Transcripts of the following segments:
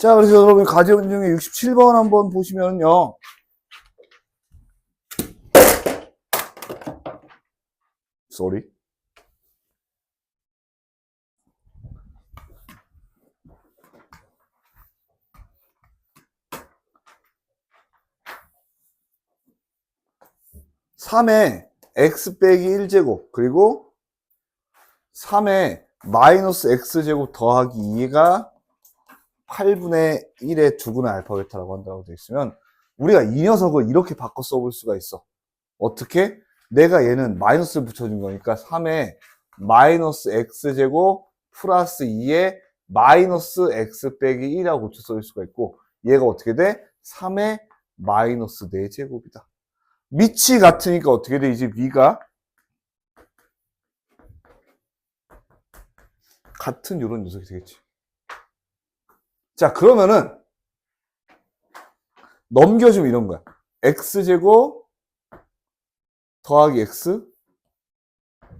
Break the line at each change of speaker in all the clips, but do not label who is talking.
자, 그래서 여러분 과제문 중에 67번 한번 보시면요. 쏘리. (3의) x 빼기 1제곱 그리고 3의 마이너스 x제곱 더하기 2가 8분의 1의 두근의 알파 베타라고 한다고 되어 있으면 우리가 이 녀석을 이렇게 바꿔 써볼 수가 있어. 어떻게? 내가 얘는 마이너스를 붙여준 거니까 3의 마이너스 x제곱 플러스 2의 마이너스 x 빼기 1이라고 고쳐 써줄 수가 있고 얘가 어떻게 돼? 3의 마이너스 4제곱이다. 밑이 같으니까 어떻게 돼? 이제 위가 같은 이런 녀석이 되겠지. 자, 그러면은 넘겨주면 이런 거야. x제곱 더하기 x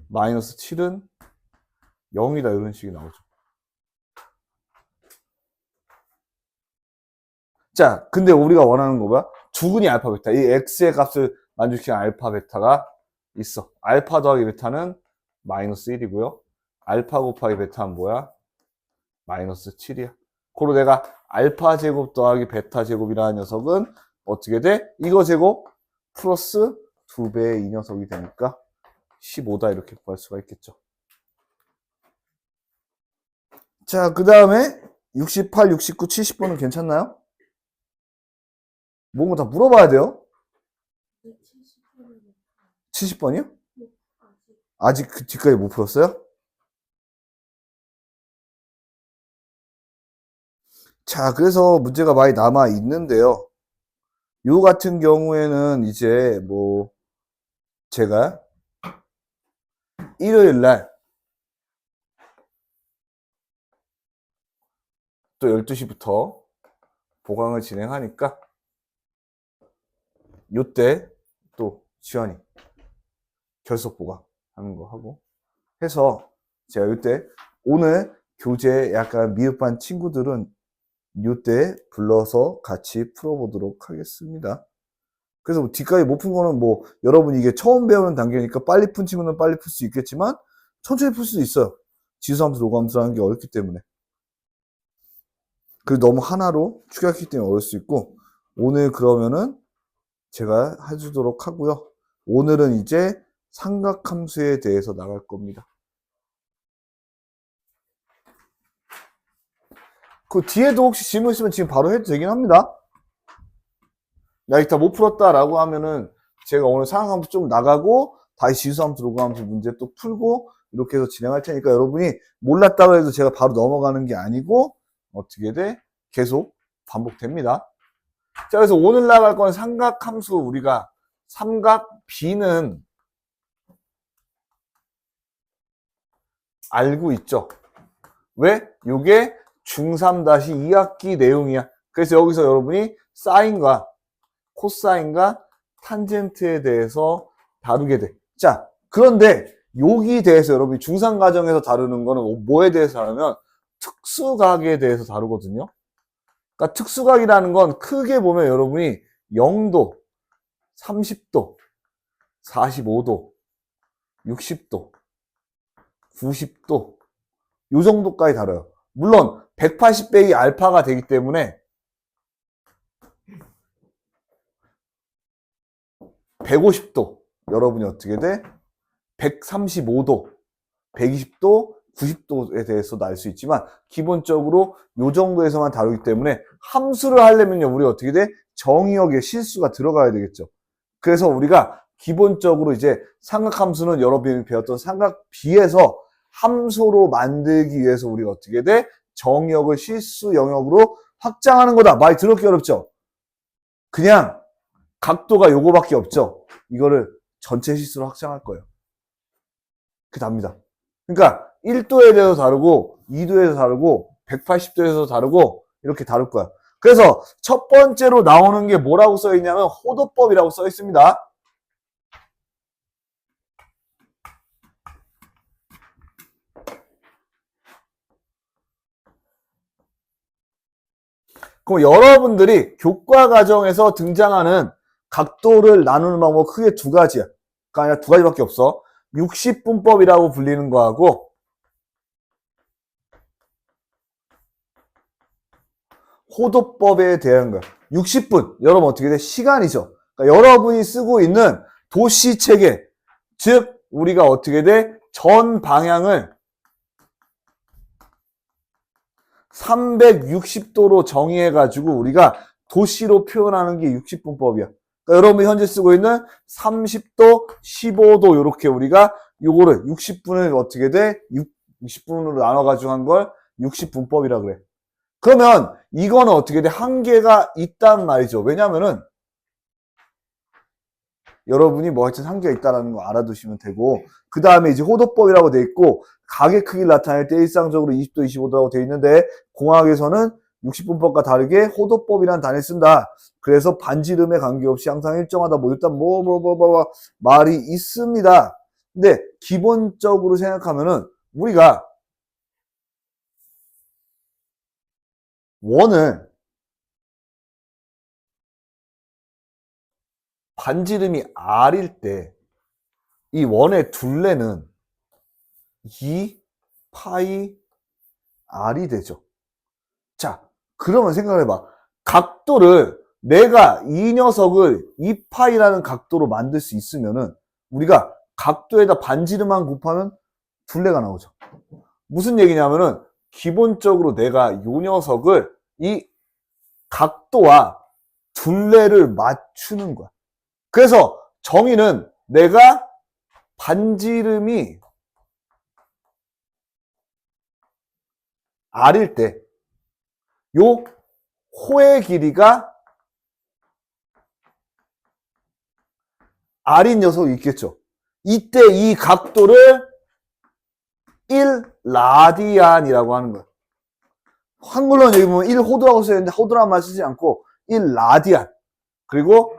마이너스 7은 0이다. 이런 식이 나오죠. 자, 근데 우리가 원하는 거 뭐야? 두근이 알파 베타. 이 x의 값을 만족시키는 알파 베타가 있어. 알파 더하기 베타는 마이너스 1이고요. 알파 곱하기 베타는 뭐야? 마이너스 7이야. 그리고 내가 알파 제곱 더하기 베타 제곱이라는 녀석은 어떻게 돼? 이거 제곱 플러스 2배의 이 녀석이 되니까 15다 이렇게 구할 수가 있겠죠. 자, 그 다음에 68, 69, 70번은 괜찮나요? 뭔가 다 물어봐야 돼요. 70번이요? 아직 그 뒤까지 못 풀었어요? 자, 그래서 문제가 많이 남아 있는데요. 요 같은 경우에는 이제 뭐 제가 일요일 날 또 12시부터 보강을 진행하니까 요때 또 지원이 결석 보강하는 거 하고 해서 제가 요때 오늘 교재 약간 미흡한 친구들은 요때 불러서 같이 풀어보도록 하겠습니다. 그래서 뭐 뒤까지 못 푼 거는 뭐 여러분이 이게 처음 배우는 단계니까 빨리 푼 친구는 빨리 풀 수 있겠지만 천천히 풀 수도 있어요. 지수함수, 로감수라는 게 어렵기 때문에. 그리고 너무 하나로 추격했기 때문에 어려울 수 있고 오늘 그러면은 제가 해주도록 하고요. 오늘은 이제 삼각함수에 대해서 나갈 겁니다. 그 뒤에도 혹시 질문 있으면 지금 바로 해도 되긴 합니다. 나 이따 못 풀었다라고 하면은 제가 오늘 상황함수 좀 나가고 다시 지수함수, 로그함수 문제 또 풀고 이렇게 해서 진행할 테니까 여러분이 몰랐다고 해도 제가 바로 넘어가는 게 아니고 어떻게 돼? 계속 반복됩니다. 자, 그래서 오늘 나갈 건 삼각함수 우리가 삼각 B는 알고 있죠. 왜? 요게 중3-2학기 내용이야. 그래서 여기서 여러분이 사인과 코사인과 탄젠트에 대해서 다루게 돼. 자, 그런데 여기에 대해서 여러분이 중3 과정에서 다루는 거는 뭐에 대해서 다루면 특수각에 대해서 다루거든요. 그러니까 특수각이라는 건 크게 보면 여러분이 0도, 30도, 45도, 60도, 90도 요 정도까지 다뤄요. 물론 180배의 알파가 되기 때문에 150도 여러분이 어떻게 돼? 135도, 120도, 90도에 대해서도 알 수 있지만 기본적으로 요 정도에서만 다루기 때문에 함수를 하려면요 우리가 어떻게 돼? 정의역에 실수가 들어가야 되겠죠. 그래서 우리가 기본적으로 이제 삼각함수는 여러분이 배웠던 삼각 B에서 함수로 만들기 위해서 우리가 어떻게 돼? 정의역을 실수 영역으로 확장하는 거다. 많이 들었기 어렵죠? 그냥 각도가 요거밖에 없죠. 이거를 전체 실수로 확장할 거예요. 그게 답니다. 그러니까 1도에 대해서 다르고 2도에 대해서 다르고 180도에서 다르고 이렇게 다룰 거야. 그래서 첫 번째로 나오는 게 뭐라고 써 있냐면 호도법이라고 써 있습니다. 그럼 여러분들이 교과 과정에서 등장하는 각도를 나누는 방법 크게 두 가지야. 그러니까 아니라 두 가지밖에 없어. 60분법이라고 불리는 거하고 호도법에 대한 거야. 60분. 여러분 어떻게 돼? 시간이죠. 그러니까 여러분이 쓰고 있는 도시 체계. 즉, 우리가 어떻게 돼? 전 방향을 360도로 정의해가지고 우리가 도시로 표현하는 게 60분법이야. 그러니까 여러분이 현재 쓰고 있는 30도, 15도 이렇게 우리가 요거를 60분을 어떻게 돼? 60분으로 나눠가지고 한 걸 60분법이라 그래. 그러면 이거는 어떻게 돼? 한계가 있단 말이죠. 왜냐면은 여러분이 뭐 하여튼 한계가 있다는 거 알아두시면 되고, 그 다음에 이제 호도법이라고 돼 있고, 가계 크기를 나타낼 때 일상적으로 20도, 25도라고 돼 있는데, 공학에서는 60분법과 다르게 호도법이라는 단어를 쓴다. 그래서 반지름에 관계없이 항상 일정하다. 뭐 일단 말이 있습니다. 근데 기본적으로 생각하면은 우리가 원을 반지름이 r일 때 이 원의 둘레는 2 파이 r이 되죠. 자, 그러면 생각해봐. 각도를 내가 이 녀석을 2파이라는 각도로 만들 수 있으면은 우리가 각도에다 반지름만 곱하면 둘레가 나오죠. 무슨 얘기냐면은 기본적으로 내가 이 녀석을 이 각도와 둘레를 맞추는 거야. 그래서 정의는 내가 반지름이 r일 때 요 호의 길이가 r인 녀석이 있겠죠. 이때 이 각도를 1라디안이라고 하는 거예요. 한글로는 여기 보면 1호도라고 써있는데 호도란 말 쓰지 않고 1라디안 그리고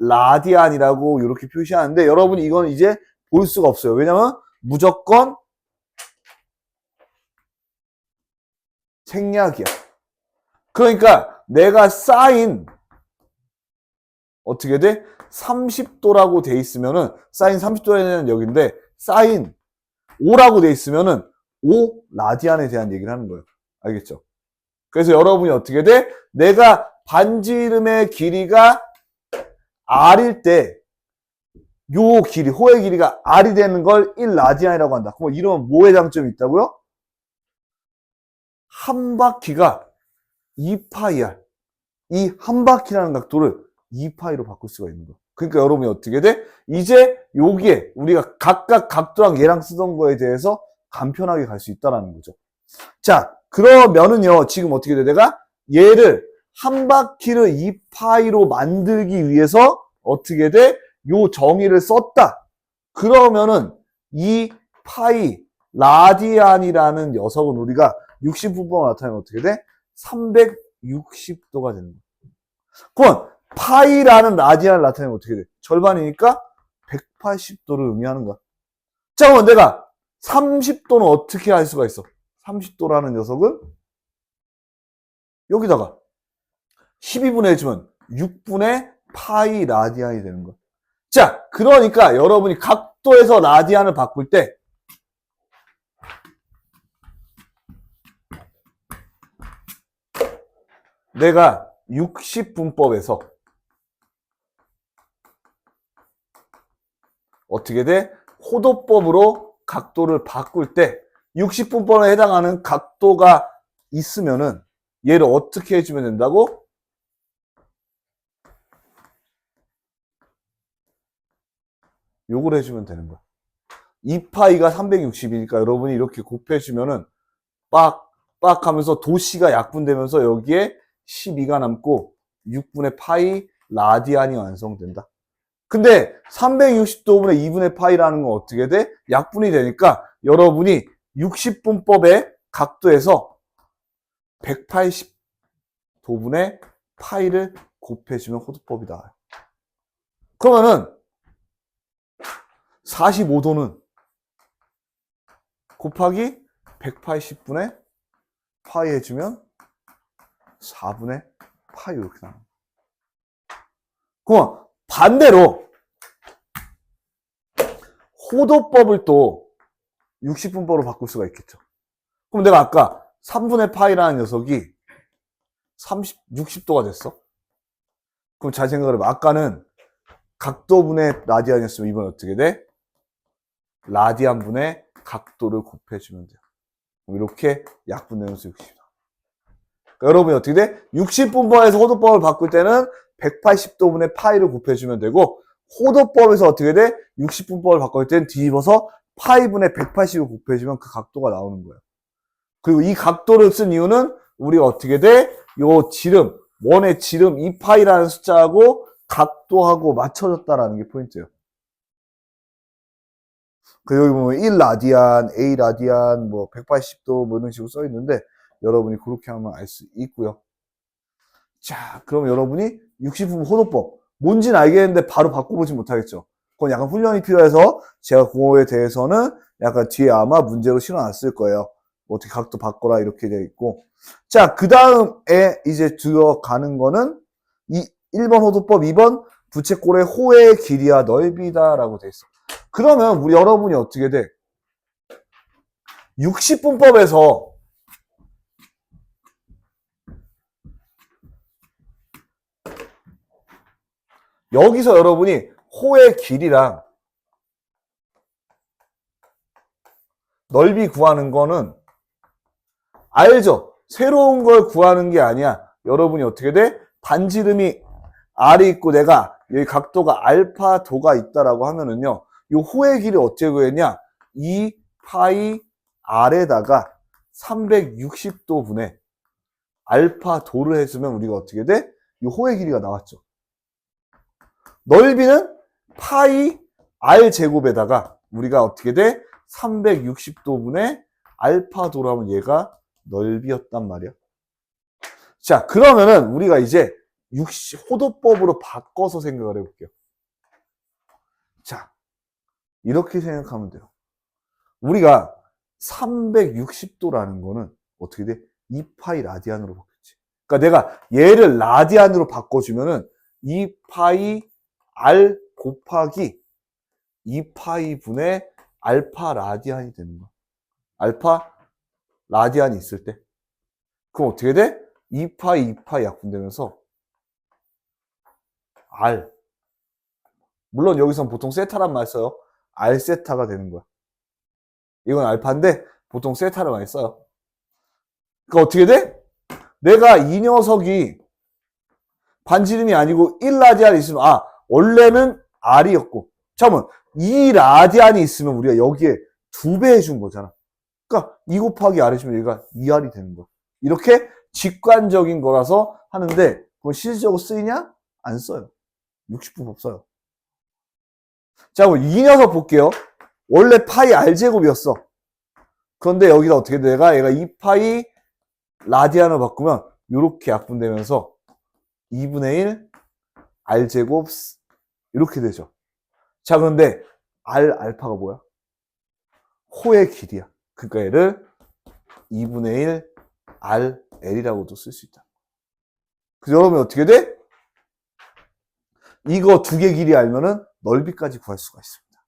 1라디안이라고 이렇게 표시하는데 여러분이 이건 이제 볼 수가 없어요. 왜냐면 무조건 생략이야. 그러니까 내가 사인 어떻게 돼? 30도라고 돼 있으면은 사인 30도에는 여기인데 사인 5라고 돼 있으면은 5라디안에 대한 얘기를 하는 거예요. 알겠죠? 그래서 여러분이 어떻게 돼? 내가 반지름의 길이가 r일 때 요 길이, 호의 길이가 r이 되는 걸 1라디안이라고 한다. 그럼 이러면 뭐의 장점이 있다고요? 한 바퀴가 2파이R. 이 한 바퀴라는 각도를 2파이로 바꿀 수가 있는 거야. 그러니까 여러분이 어떻게 돼? 이제 여기에 우리가 각각 각도랑 얘랑 쓰던 거에 대해서 간편하게 갈 수 있다는 거죠. 자, 그러면은요, 지금 어떻게 돼? 내가 얘를 한 바퀴를 2파이로 만들기 위해서 어떻게 돼? 요 정의를 썼다. 그러면은 이 파이 라디안이라는 녀석은 우리가 60분법으로 나타내면 어떻게 돼? 360도가 되는 거야. 그럼 파이라는 라디안을 나타내면 어떻게 돼? 절반이니까 180도를 의미하는 거야. 자, 그럼 내가 30도는 어떻게 할 수가 있어? 30도라는 녀석은 여기다가 12분의 해주면 6분의 파이 라디안이 되는 거야. 자, 그러니까 여러분이 각도에서 라디안을 바꿀 때 내가 60분법에서 어떻게 돼? 호도법으로 각도를 바꿀 때 60분법에 해당하는 각도가 있으면은 얘를 어떻게 해주면 된다고? 요걸 해주면 되는 거야. 2파이가 360이니까 여러분이 이렇게 곱해주면은 빡 하면서 도시가 약분되면서 여기에 12가 남고 6분의 파이 라디안이 완성된다. 근데 360도분의 2분의 파이라는 건 어떻게 돼? 약분이 되니까 여러분이 60분법의 각도에서 180도분의 파이를 곱해주면 호도법이다. 그러면은 45도는 곱하기 180분의 파이 해주면 4분의 파이 이렇게 나와. 그럼 반대로 호도법을 또 60분법으로 바꿀 수가 있겠죠. 그럼 내가 아까 3분의 파이라는 녀석이 60도가 됐어. 그럼 잘 생각을 해봐. 아까는 각도분의 라디안이었으면 이번 어떻게 돼? 라디안분의 각도를 곱해주면 돼요. 이렇게 약분되면서 60도. 그러니까 여러분이 어떻게 돼? 60분법에서 호도법을 바꿀 때는 180도분의 파이를 곱해주면 되고, 호도법에서 어떻게 돼? 60분법을 바꿀 때는 뒤집어서 파이분의 180을 곱해주면 그 각도가 나오는 거예요. 그리고 이 각도를 쓴 이유는 우리가 어떻게 돼? 요 지름, 원의 지름 2파이라는 숫자하고 각도하고 맞춰졌다라는 게 포인트예요. 그 여기 보면 1라디안, A라디안, 뭐 180도 뭐 이런 식으로 써 있는데 여러분이 그렇게 하면 알 수 있고요. 자, 그럼 여러분이 60분 호도법 뭔지는 알겠는데 바로 바꿔보지 못하겠죠. 그건 약간 훈련이 필요해서 제가 그거에 대해서는 약간 뒤에 아마 문제로 실어놨을 거예요. 뭐 어떻게 각도 바꿔라 이렇게 되어 있고. 자, 그 다음에 이제 들어가는 거는 1번 호도법, 2번 부채꼴의 호의 길이와 넓이다라고 돼 있어. 그러면 우리 여러분이 어떻게 돼? 60분법에서 여기서 여러분이 호의 길이랑 넓이 구하는 거는 알죠? 새로운 걸 구하는 게 아니야. 여러분이 어떻게 돼? 반지름이 R이 있고 내가 여기 각도가 알파 도가 있다라고 하면은요. 이 호의 길이 어떻게 구했냐? 2파이 R에다가 360도 분의 알파 도를 해주면 우리가 어떻게 돼? 이 호의 길이가 나왔죠. 넓이는 파이 R 제곱에다가 우리가 어떻게 돼? 360도 분의 알파 도로 하면 얘가 넓이였단 말이야. 자, 그러면은 우리가 이제 호도법으로 바꿔서 생각을 해볼게요. 자, 이렇게 생각하면 돼요. 우리가 360도라는 거는 어떻게 돼? 2파이 라디안으로 바뀌었지. 그러니까 내가 얘를 라디안으로 바꿔주면은 2파이 R 곱하기 2파이 분의 알파 라디안이 되는 거야. 알파 라디안이 있을 때. 그럼 어떻게 돼? 2파이, 2파이 약분되면서 R. 물론 여기선 보통 세타란 말 써요. R 세타가 되는 거야. 이건 알파인데 보통 세타를 많이 써요. 그러니까 어떻게 돼? 내가 이 녀석이 반지름이 아니고 1라디안이 있으면 원래는 R이었고 잠깐만 2라디안이 있으면 우리가 여기에 2배 해준 거잖아. 그러니까 2 곱하기 R 해주면 얘가 2R이 되는 거야. 이렇게 직관적인 거라서 하는데 그건 실질적으로 쓰이냐? 안 써요. 60분법 써요. 자, 그럼 이 녀석 볼게요. 원래 파이 R제곱이었어. 그런데 여기다 어떻게 돼? 얘가 2파이 라디안을 바꾸면 이렇게 약분되면서 2분의 1 R제곱 이렇게 되죠. 자, 그런데 알파가 뭐야? 호의 길이야. 그러니까 얘를 2분의 1 RL이라고도 쓸 수 있다. 그래서 여러분 어떻게 돼? 이거 두 개 길이 알면은 넓이까지 구할 수가 있습니다.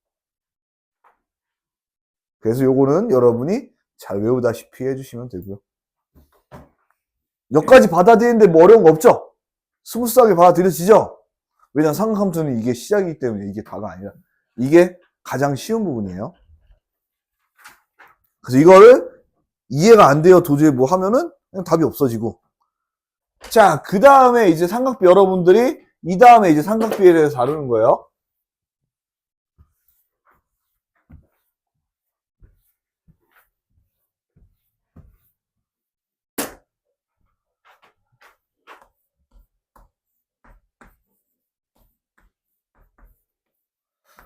그래서 요거는 여러분이 잘 외우다시피 해주시면 되고요. 여기까지 받아들이는데 뭐 어려운 거 없죠? 스무스하게 받아들여지죠? 왜냐면 삼각함수는 이게 시작이기 때문에 이게 다가 아니라 이게 가장 쉬운 부분이에요. 그래서 이거를 이해가 안 돼요 도저히 뭐 하면은 그냥 답이 없어지고. 자, 그 다음에 이제 삼각비 여러분들이 이 다음에 이제 삼각비에 대해서 다루는 거예요.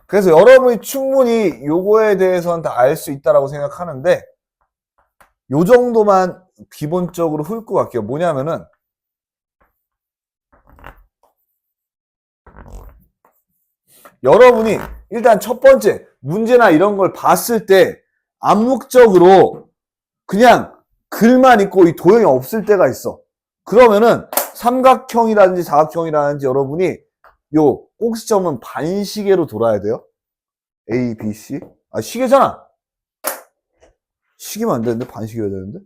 그래서 여러분이 충분히 요거에 대해서는 다 알 수 있다라고 생각하는데 요 정도만 기본적으로 훑고 갈게요. 뭐냐면은 여러분이 일단 첫 번째 문제나 이런 걸 봤을 때 암묵적으로 그냥 글만 있고 이 도형이 없을 때가 있어. 그러면은 삼각형이라든지 사각형이라든지 여러분이 요 꼭지점은 반시계로 돌아야 돼요. A, B, C. 아, 시계잖아. 시계면 안 되는데 반시계여야 되는데.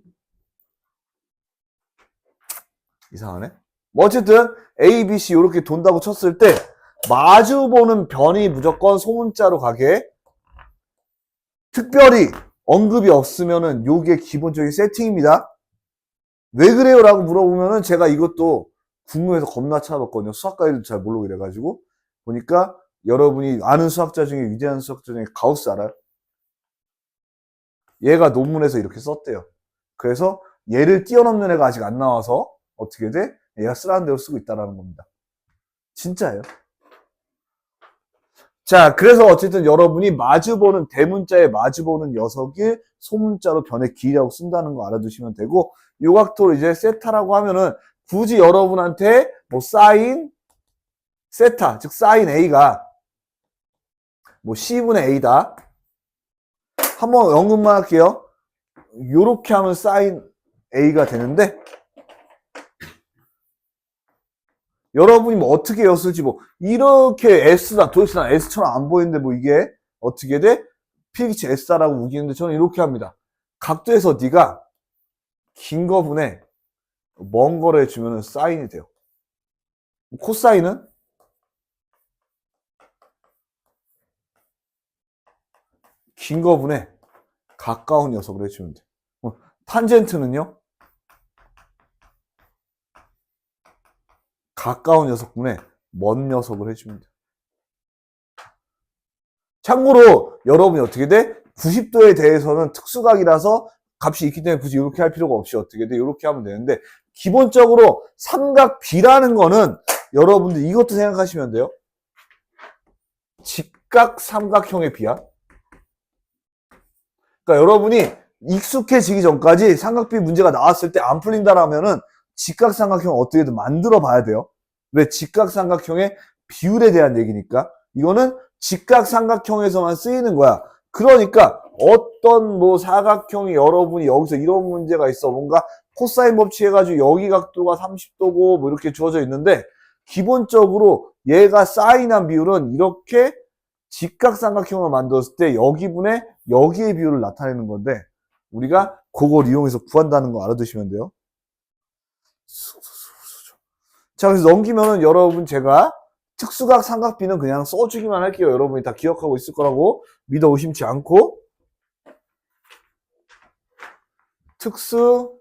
이상하네. 뭐 어쨌든 A, B, C 이렇게 돈다고 쳤을 때 마주보는 변이 무조건 소문자로 가게. 특별히 언급이 없으면은 요게 기본적인 세팅입니다. 왜 그래요? 라고 물어보면은 제가 이것도 궁금해서 겁나 찾아봤거든요. 수학과에도 잘 모르고 이래가지고. 보니까 여러분이 아는 수학자 중에 위대한 수학자 중에 가우스 알아요? 얘가 논문에서 이렇게 썼대요. 그래서 얘를 뛰어넘는 애가 아직 안 나와서 어떻게 돼? 얘가 쓰라는 대로 쓰고 있다라는 겁니다. 진짜예요. 자, 그래서 어쨌든 여러분이 마주보는 대문자에 마주보는 녀석이 소문자로 변의 길이라고 쓴다는 거 알아두시면 되고, 요각도를 이제 세타라고 하면은 굳이 여러분한테 뭐 사인 세타, 즉 사인 A가 뭐 C분의 A다. 한번 언급만 할게요. 요렇게 하면 사인 A가 되는데, 여러분이 뭐 어떻게 였을지 뭐 이렇게 S다 도대체 난 S처럼 안 보이는데 뭐 이게 어떻게 돼? PX S다라고 우기는데 저는 이렇게 합니다. 각도에서 네가 긴 거분에 먼 거를 해주면 사인이 돼요. 코사인은 긴 거분에 가까운 녀석을 해주면 돼. 탄젠트는요 가까운 녀석분에 먼 녀석을 해주면 돼. 참고로 여러분이 어떻게 돼? 90도에 대해서는 특수각이라서 값이 있기 때문에 굳이 이렇게 할 필요가 없이 어떻게 돼? 이렇게 하면 되는데 기본적으로 삼각 B라는 거는 여러분들 이것도 생각하시면 돼요. 직각 삼각형의 B야. 그러니까 여러분이 익숙해지기 전까지 삼각비 문제가 나왔을 때 안 풀린다라면은 직각삼각형 어떻게든 만들어 봐야 돼요. 왜? 직각삼각형의 비율에 대한 얘기니까. 이거는 직각삼각형에서만 쓰이는 거야. 그러니까 어떤 뭐 사각형이 여러분이 여기서 이런 문제가 있어. 뭔가 코사인 법칙 해가지고 여기 각도가 30도고 뭐 이렇게 주어져 있는데 기본적으로 얘가 사인한 비율은 이렇게 직각삼각형을 만들었을 때 여기분의 여기의 비율을 나타내는 건데 우리가 그걸 이용해서 구한다는 거 알아두시면 돼요. 자, 그래서 넘기면은 여러분 제가 특수각 삼각비는 그냥 써주기만 할게요. 여러분이 다 기억하고 있을 거라고 믿어 의심치 않고 특수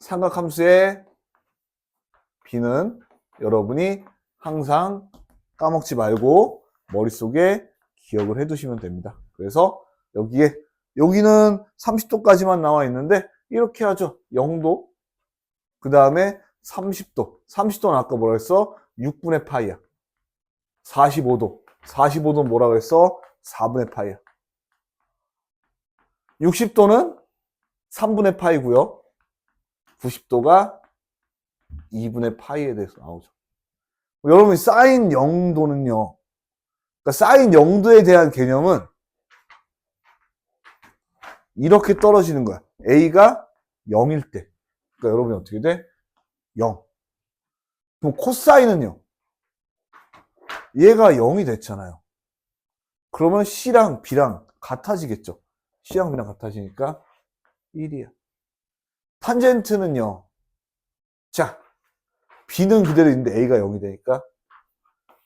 삼각함수의 비는 여러분이 항상 까먹지 말고 머릿속에 기억을 해두시면 됩니다. 그래서 여기는 30도까지만 나와 있는데 이렇게 하죠. 0도 그 다음에 30도 30도는 아까 뭐라 했어? 6분의 파이야. 45도는 뭐라 그랬어? 4분의 파이야. 60도는 3분의 파이고요. 90도가 2분의 파이에 대해서 나오죠. 여러분 사인 0도는요. 그러니까 사인 0도에 대한 개념은 이렇게 떨어지는 거야. A가 0일 때. 그러니까 여러분이 어떻게 돼? 0. 그럼 코사인은요? 얘가 0이 됐잖아요. 그러면 C랑 B랑 같아지겠죠. C랑 B랑 같아지니까 1이야. 탄젠트는요. 자, B는 그대로 있는데 A가 0이 되니까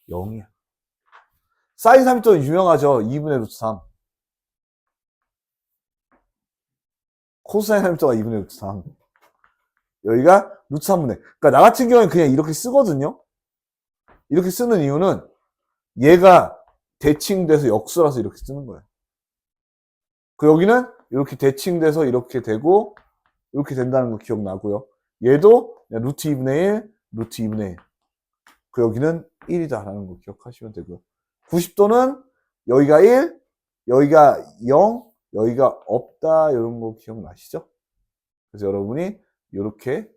0이야. 사인 30도는 유명하죠. 2분의 루트 3. 코사인 30도가 2분의 루트 3. 여기가 루트 3분의. 그러니까 나 같은 경우는 그냥 이렇게 쓰거든요. 이렇게 쓰는 이유는 얘가 대칭돼서 역수라서 이렇게 쓰는 거예요. 그 여기는 이렇게 대칭돼서 이렇게 되고 이렇게 된다는 거 기억나고요. 얘도 루트 2분의 1, 루트 2분의 1. 그 여기는 1이다라는 거 기억하시면 되고요. 90도는 여기가 1, 여기가 0, 여기가 없다 이런 거 기억나시죠? 그래서 여러분이 이렇게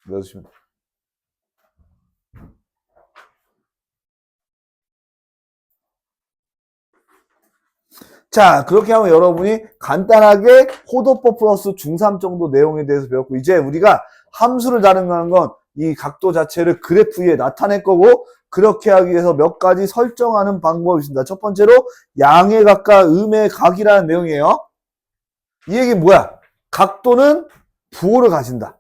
넣어주시면 돼요. 자, 그렇게 하면 여러분이 간단하게 호도법 플러스 중3 정도 내용에 대해서 배웠고 이제 우리가 함수를 다룬다는 건 이 각도 자체를 그래프 위에 나타낼 거고, 그렇게 하기 위해서 몇 가지 설정하는 방법이 있습니다. 첫 번째로 양의 각과 음의 각이라는 내용이에요. 이 얘기는 뭐야? 각도는 부호를 가진다.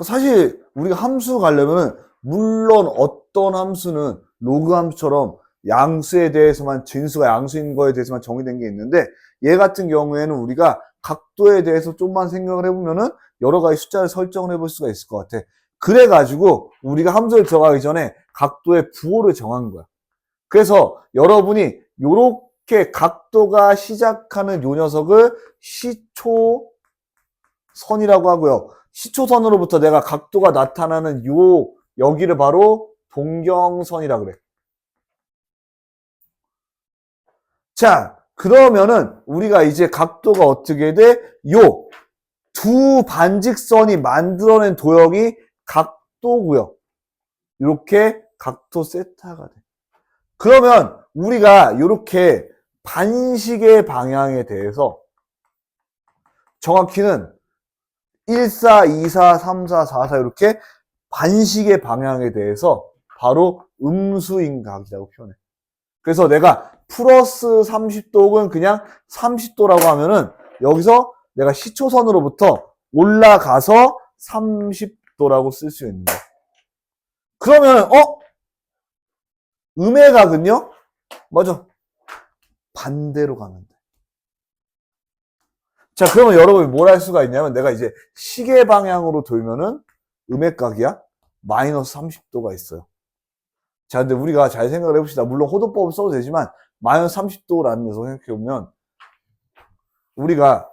사실 우리가 함수 가려면은 물론 어떤 함수는 로그 함수처럼 양수에 대해서만 진수가 양수인 거에 대해서만 정의된 게 있는데, 얘 같은 경우에는 우리가 각도에 대해서 좀만 생각을 해보면은 여러 가지 숫자를 설정을 해볼 수가 있을 것 같아. 그래가지고 우리가 함수를 들어가기 전에 각도의 부호를 정한 거야. 그래서 여러분이 요렇게 각도가 시작하는 요 녀석을 시초선이라고 하고요. 시초선으로부터 내가 각도가 나타나는 여기를 바로 동경선이라 그래. 자, 그러면은 우리가 이제 각도가 어떻게 돼? 요 두 반직선이 만들어낸 도형이 각도고요. 이렇게 각도 세타가 돼. 그러면 우리가 이렇게 반식의 방향에 대해서 정확히는 1, 4, 2, 4, 3, 4, 4, 4 이렇게 반식의 방향에 대해서 바로 음수인 각이라고 표현해. 그래서 내가 플러스 30도 혹은 그냥 30도라고 하면은 여기서 내가 시초선으로부터 올라가서 30도라고 쓸 수 있는 거야. 그러면 음의 각은요? 맞아. 반대로 가면 돼. 자, 그러면 여러분이 뭘 할 수가 있냐면, 내가 이제 시계 방향으로 돌면은 음의 각이야? 마이너스 30도가 있어요. 자, 근데 우리가 잘 생각을 해봅시다. 물론 호도법을 써도 되지만, 마이너스 30도라는 녀석 생각해보면, 우리가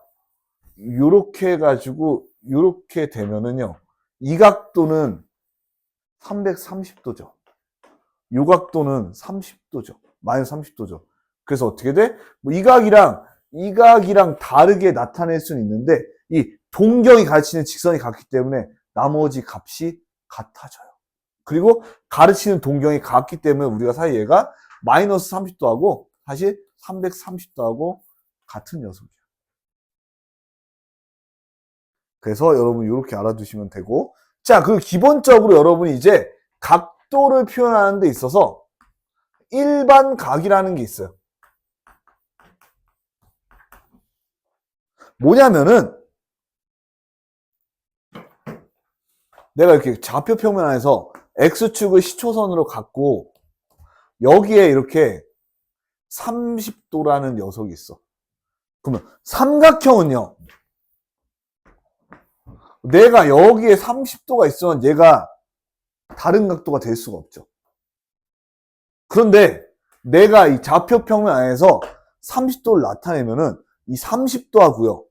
요렇게 해가지고, 요렇게 되면은요, 이 각도는 330도죠. 요 각도는 30도죠. 마이너스 30도죠. 그래서 어떻게 돼? 뭐 이 각이랑 다르게 나타낼 수는 있는데, 이 동경이 가르치는 직선이 같기 때문에 나머지 값이 같아져요. 그리고 가르치는 동경이 같기 때문에 우리가 사실 얘가 마이너스 30도하고 사실 330도하고 같은 녀석이에요. 그래서 여러분 이렇게 알아두시면 되고, 자, 그 기본적으로 여러분이 이제 각도를 표현하는 데 있어서 일반 각이라는 게 있어요. 뭐냐면은 내가 이렇게 좌표 평면 안에서 X축을 시초선으로 갖고 여기에 이렇게 30도라는 녀석이 있어. 그러면 삼각형은요, 내가 여기에 30도가 있으면 얘가 다른 각도가 될 수가 없죠. 그런데 내가 이 좌표 평면 안에서 30도를 나타내면은 이 30도하고요,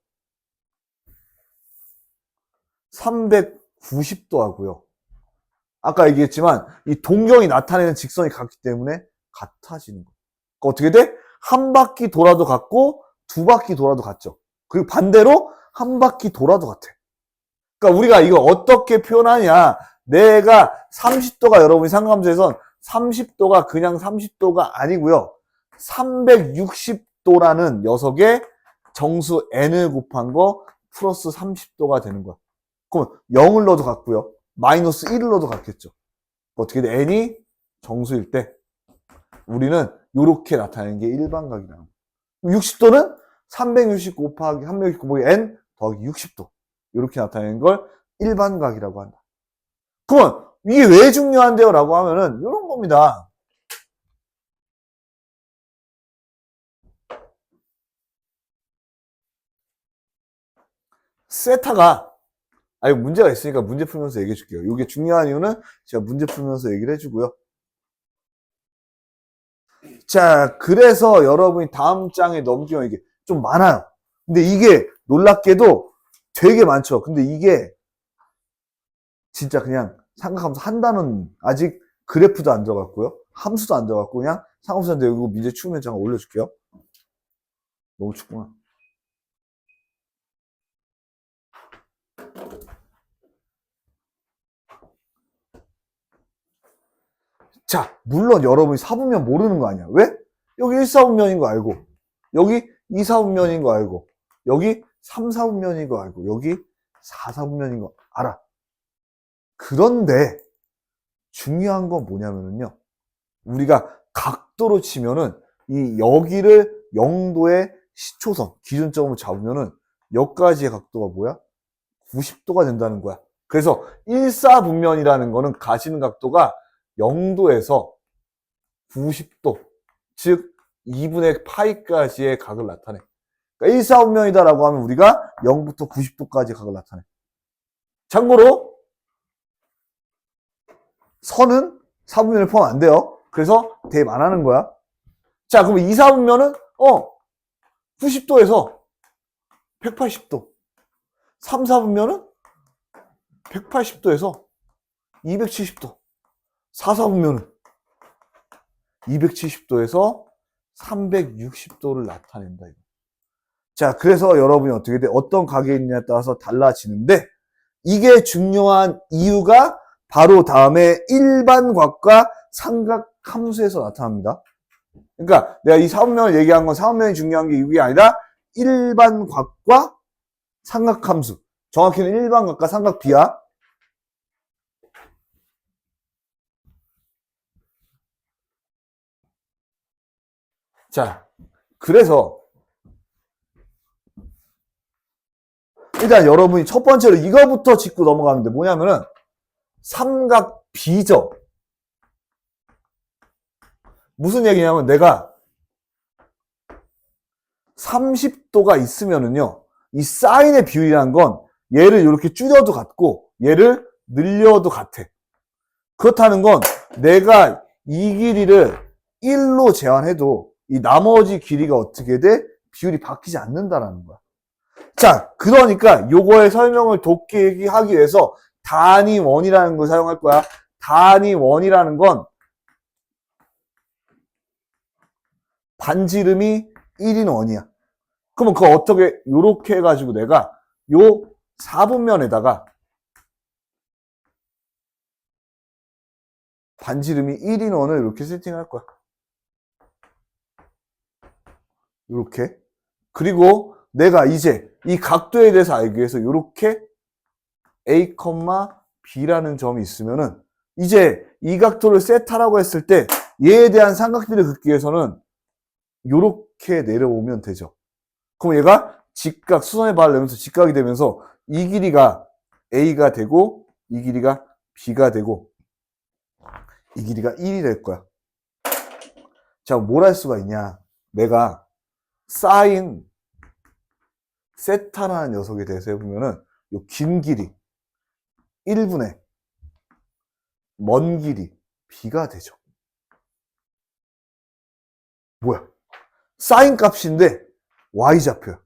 390도 하고요. 아까 얘기했지만 이 동경이 나타내는 직선이 같기 때문에 같아지는 거예요. 그러니까 어떻게 돼? 한 바퀴 돌아도 같고 두 바퀴 돌아도 같죠. 그리고 반대로 한 바퀴 돌아도 같아. 그러니까 우리가 이거 어떻게 표현하냐? 내가 30도가 여러분이 상감수에선 30도가 그냥 30도가 아니고요. 360도라는 녀석의 정수 n을 곱한 거 플러스 30도가 되는 거야. 그럼 0을 넣어도 같고요. 마이너스 1을 넣어도 같겠죠. 어떻게 돼? n이 정수일 때 우리는 이렇게 나타내는 게 일반각이라는 거예요. 60도는 360 곱하기 360 곱하기 n 더하기 60도. 이렇게 나타내는 걸 일반각이라고 한다. 그러면 이게 왜 중요한데요? 라고 하면은 이런 겁니다. 세타가 문제가 있으니까 문제 풀면서 얘기해 줄게요. 이게 중요한 이유는 제가 문제 풀면서 얘기를 해주고요. 자, 그래서 여러분이 다음 장에 넘기면 이게 좀 많아요. 근데 이게 놀랍게도 되게 많죠. 근데 이게 진짜 그냥 삼각함수 한 단원 아직 그래프도 안 들어갔고요. 함수도 안 들어갔고 그냥 상호수인데 이거 문제 추우면 잠깐 올려줄게요. 너무 춥구나. 자, 물론 여러분이 사분면 모르는 거 아니야. 왜? 여기 1사분면인 거 알고, 여기 2사분면인 거 알고, 여기 3사분면인 거 알고, 여기 4사분면인 거 알아. 그런데 중요한 건 뭐냐면요. 우리가 각도로 치면은 이 여기를 0도의 시초선, 기준점으로 잡으면은 여기까지의 각도가 뭐야? 90도가 된다는 거야. 그래서 1사분면이라는 거는 가시는 각도가 0도에서 90도, 즉 2분의 파이까지의 각을 나타내. 그러니까 1사분면이다라고 하면 우리가 0부터 90도까지 각을 나타내. 참고로 선은 4분면을 포함 안 돼요. 그래서 대입 안 하는 거야. 자, 그럼 2사분면은 90도에서 180도. 3사분면은 180도에서 270도. 4사분면은 270도에서 360도를 나타낸다. 자, 그래서 여러분이 어떻게 돼? 어떤 각에 있느냐에 따라서 달라지는데, 이게 중요한 이유가 바로 다음에 일반각과 삼각함수에서 나타납니다. 그러니까 내가 이 사분면을 얘기한 건 사분면이 중요한 게 이게 아니라 일반각과 삼각함수. 정확히는 일반각과 삼각비야. 자, 그래서 일단 여러분이 첫 번째로 이거부터 짚고 넘어가면 돼. 뭐냐면은 삼각비죠. 무슨 얘기냐면 내가 30도가 있으면은요, 이 사인의 비율이란 건 얘를 이렇게 줄여도 같고 얘를 늘려도 같아. 그렇다는 건 내가 이 길이를 1로 제한해도 이 나머지 길이가 어떻게 돼? 비율이 바뀌지 않는다라는 거야. 자, 그러니까 요거의 설명을 돕게 하기 위해서 단위원이라는 걸 사용할 거야. 단위원이라는 건 반지름이 1인 원이야. 그러면 그거 어떻게 요렇게 해가지고 내가 요 4분면에다가 반지름이 1인 원을 이렇게 세팅할 거야. 요렇게. 그리고 내가 이제 이 각도에 대해서 알기 위해서 요렇게 A, B라는 점이 있으면은 이제 이 각도를 세타라고 했을 때 얘에 대한 삼각비를 긋기 위해서는 요렇게 내려오면 되죠. 그럼 얘가 직각, 수선의 발을 내면서 직각이 되면서 이 길이가 A가 되고 이 길이가 B가 되고 이 길이가 1이 될 거야. 자, 뭘 할 수가 있냐. 내가 사인 세타라는 녀석에 대해서 해보면은 요 긴 길이 1분의 먼 길이 B가 되죠. 뭐야? 사인 값인데 Y좌표야.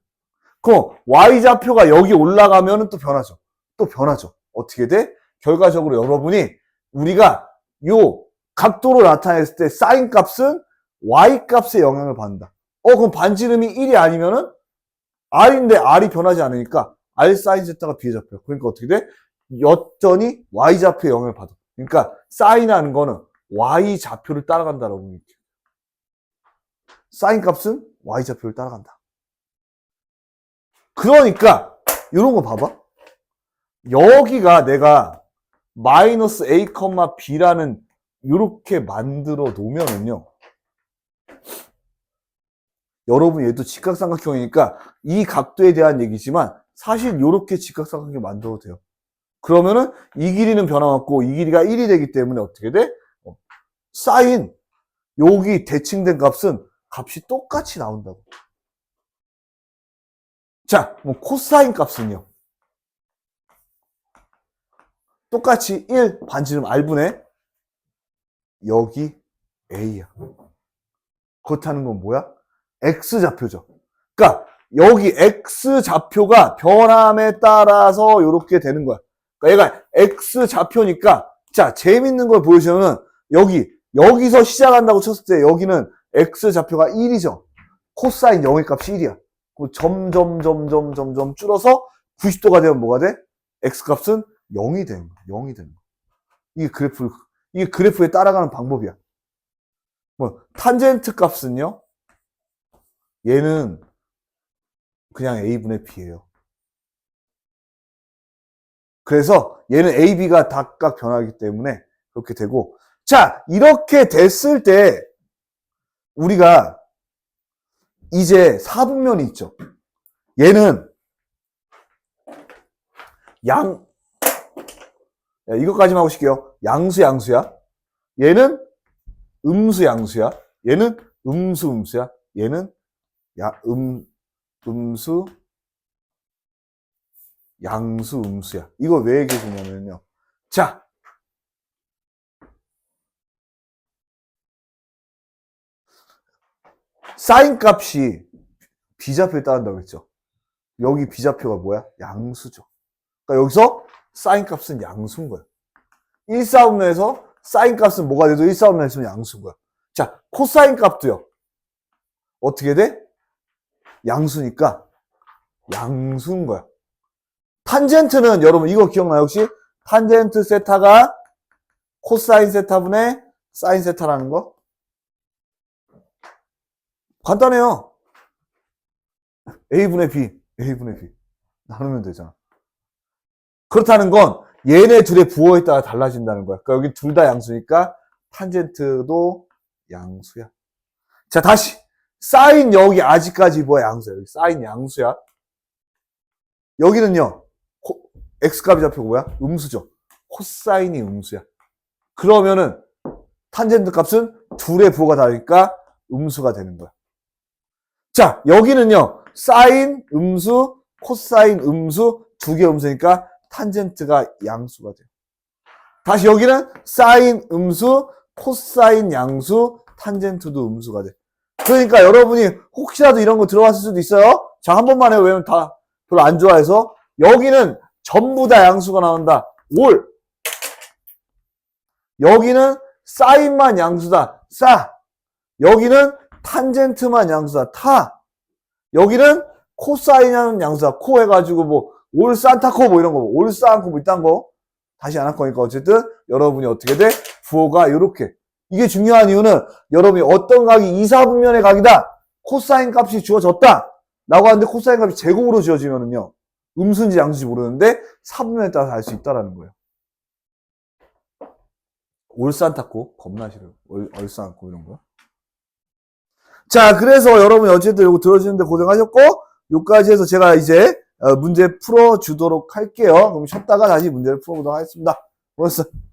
그럼 Y좌표가 여기 올라가면 또 변하죠. 또 변하죠. 어떻게 돼? 결과적으로 여러분이 우리가 요 각도로 나타냈을 때 사인 값은 Y 값에 영향을 받는다. 그럼 반지름이 1이 아니면은 R인데 R이 변하지 않으니까 R 사인 제타가 B의 좌표야. 그러니까 어떻게 돼? 여전히 Y좌표에 영향을 받아. 그러니까 사인하는 거는 Y좌표를 따라간다라고 보면 돼. 사인 값은 Y좌표를 따라간다. 그러니까 이런 거 봐봐. 여기가 내가 마이너스 A, B라는 이렇게 만들어 놓으면은요. 여러분 얘도 직각삼각형이니까 이 각도에 대한 얘기지만 사실 이렇게 직각삼각형 만들어도 돼요. 그러면은 이 길이는 변함없고 이 길이가 1이 되기 때문에 어떻게 돼? 사인 여기 대칭된 값이 똑같이 나온다고. 자, 뭐 코사인 값은요. 똑같이 1 반지름 R분의 여기 A야. 그렇다는 건 뭐야? X좌표죠. 그러니까 여기 X좌표가 변함에 따라서 이렇게 되는 거야. 그러니까 얘가 X좌표니까 자, 재밌는 걸 보여주면은 여기서 시작한다고 쳤을 때 여기는 x 좌표가 1이죠. 코사인 0의 값이 1이야. 점점 줄어서 90도가 되면 뭐가 돼? x 값은 0이 되는 거야. 0이 되는 거야. 이게 그래프에 따라가는 방법이야. 탄젠트 값은요? 얘는 그냥 a분의 b예요. 그래서 얘는 a, b가 각각 변하기 때문에 그렇게 되고, 자, 이렇게 됐을 때 우리가 이제 사분면이 있죠. 얘는 이것까지만 하고 싶게요. 양수야. 얘는 음수야. 얘는 음수야. 얘는 음수, 양수, 음수야. 이거 왜 얘기해 주냐면요. 자, 사인 값이 비좌표에 따른다고 했죠. 여기 비좌표가 뭐야? 양수죠. 그러니까 여기서 사인 값은 양수인 거야. 1사분면에서 사인 값은 뭐가 돼도 1사분면에서는 양수인 거야. 자, 코사인 값도요. 어떻게 돼? 양수니까 양수인 거야. 탄젠트는 여러분 이거 기억나요 혹시? 탄젠트 세타가 코사인 세타분의 사인 세타라는 거? 간단해요. A분의 B 나누면 되잖아. 그렇다는 건 얘네 둘의 부호에 따라 달라진다는 거야. 그러니까 여기 둘 다 양수니까 탄젠트도 양수야. 자, 다시 사인 여기 아직까지 뭐야? 양수야. 여기 사인 양수야. 여기는요. x값이 잡히고 뭐야? 음수죠. 코사인이 음수야. 그러면은 탄젠트 값은 둘의 부호가 다르니까 음수가 되는 거야. 자, 여기는요. 사인 음수, 코사인 음수, 두 개 음수니까 탄젠트가 양수가 돼요. 다시 여기는 사인 음수, 코사인 양수, 탄젠트도 음수가 돼. 그러니까 여러분이 혹시라도 이런 거 들어봤을 수도 있어요. 자, 한 번만 해요. 왜냐면 다 별로 안 좋아해서. 여기는 전부 다 양수가 나온다. 올. 여기는 사인만 양수다. 싸. 여기는 탄젠트만 양수다. 타. 여기는 코사인은 양수다. 코 해가지고 뭐 올 산타코 뭐 이런 거, 올 산코 뭐 이딴 거 다시 안 할 거니까 어쨌든 여러분이 어떻게 돼? 부호가 이렇게. 이게 중요한 이유는 여러분이 어떤 각이 2사분면의 각이다. 코사인 값이 주어졌다. 라고 하는데 코사인 값이 제곱으로 지어지면은요. 음수인지 양수인지 모르는데 사분면에 따라서 알 수 있다라는 거예요. 올 산타코 겁나 싫어요. 얼싸안고 이런 거. 자, 그래서 여러분 어쨌든 이거 들어주는데 고생하셨고 여기까지 해서 제가 이제 문제 풀어주도록 할게요. 그럼 쉬었다가 다시 문제를 풀어보도록 하겠습니다. 고맙습니다.